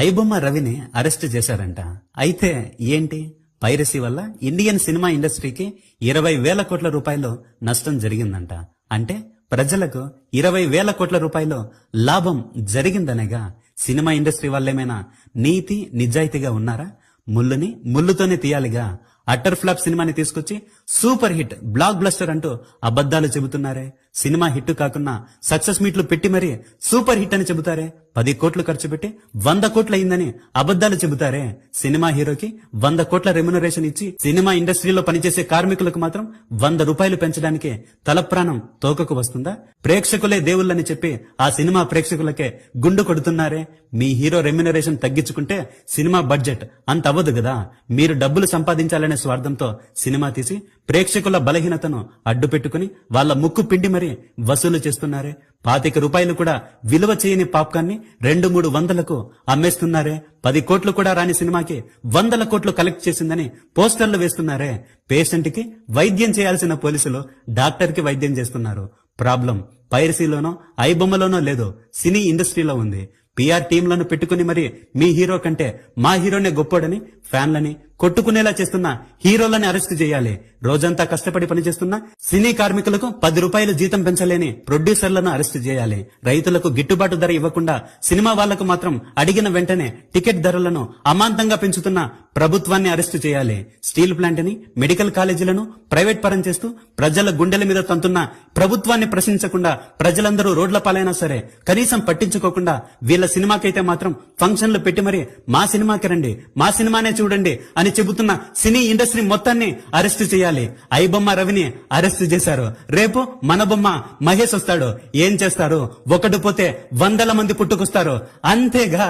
ఐబొమ్మ రవిని అరెస్ట్ చేశారంట. అయితే ఏంటి, పైరసీ వల్ల ఇండియన్ సినిమా ఇండస్ట్రీకి 20,000 కోట్ల రూపాయలు నష్టం జరిగిందంట. అంటే ప్రజలకు 20,000 కోట్ల రూపాయలు లాభం జరిగిందనేగా. సినిమా ఇండస్ట్రీ వాళ్ళేమైనా నీతి నిజాయితీగా ఉన్నారా? ముళ్ళుని ముళ్ళుతోనే తీయాలిగా. అట్టర్ ఫ్లాప్ సినిమాని తీసుకొచ్చి సూపర్ హిట్, బ్లాక్ బ్లస్టర్ అంటూ అబద్ధాలు చెబుతున్నారే. సినిమా హిట్ కాకున్నా సక్సెస్ మీట్లు పెట్టి మరీ సూపర్ హిట్ అని చెబుతారే. 10 కోట్లు ఖర్చు పెట్టి 100 కోట్లు అయిందని అబద్ధాలు చెబుతారే. సినిమా హీరోకి 100 కోట్ల రెమ్యునరేషన్ ఇచ్చి సినిమా ఇండస్ట్రీలో పనిచేసే కార్మికులకు మాత్రం 100 రూపాయలు పెంచడానికి తలప్రాణం తోకకు వస్తుందా? ప్రేక్షకులే దేవుళ్ళని చెప్పి ఆ సినిమా ప్రేక్షకులకే గుండు కొడుతున్నారే. మీ హీరో రెమ్యునరేషన్ తగ్గించుకుంటే సినిమా బడ్జెట్ అంత అవ్వదు కదా. మీరు డబ్బులు సంపాదించాలనే స్వార్థంతో సినిమా తీసి ప్రేక్షకుల బలహీనతను అడ్డు పెట్టుకుని వాళ్ళ ముక్కు పిండి మరీ వసూలు చేస్తున్నారే. 25 రూపాయలు కూడా విలువ చేయని పాప్కార్న్ ని 200-300 వందలకు అమ్మేస్తున్నారే. 10 కోట్లు కూడా రాని సినిమాకి 100 కోట్లు కలెక్ట్ చేసిందని పోస్టర్లు వేస్తున్నారే. పేషెంట్ కి వైద్యం చేయాల్సిన పోలీసులు డాక్టర్ కి వైద్యం చేస్తున్నారు. ప్రాబ్లం పైరసీలోనో ఐబొమ్మలోనో లేదు, సినీ ఇండస్ట్రీలో ఉంది. పిఆర్ టీంలను పెట్టుకుని మరి మీ హీరో కంటే మా హీరోనే గొప్పోడని ఫ్యాన్లని కొట్టుకునేలా చేస్తున్న హీరోలని అరెస్ట్ చేయాలి. రోజంతా కష్టపడి పనిచేస్తున్న సినీ కార్మికులకు 10 రూపాయలు జీతం పెంచలేని ప్రొడ్యూసర్లను అరెస్ట్ చేయాలి. రైతులకు గిట్టుబాటు ధర ఇవ్వకుండా సినిమా వాళ్లకు మాత్రం అడిగిన వెంటనే టికెట్ ధరలను అమాంతంగా పెంచుతున్న ప్రభుత్వాన్ని అరెస్ట్ చేయాలి. స్టీల్ ప్లాంట్ ని, మెడికల్ కాలేజీలను ప్రైవేట్ పరం చేస్తూ ప్రజల గుండెల మీద తంతున్న ప్రభుత్వాన్ని ప్రశ్నించకుండా ప్రజలందరూ రోడ్ల పాలైనా సరే కనీసం పట్టించుకోకుండా వీళ్ళ సినిమాకైతే మాత్రం ఫంక్షన్లు పెట్టి మరి మా సినిమాకి రండి, మా సినిమానే చూడండి అని చెబుతున్న సినీ ఇండస్ట్రీ మొత్తాన్ని అరెస్ట్ చేయాలి. ఐబొమ్మ రవిని అరెస్ట్ చేశారు. రేపు మన బొమ్మ మహేష్ వస్తాడు. ఏం చేస్తారు? ఒకటి పోతే 100 మంది పుట్టుకొస్తారు. అంతేగా.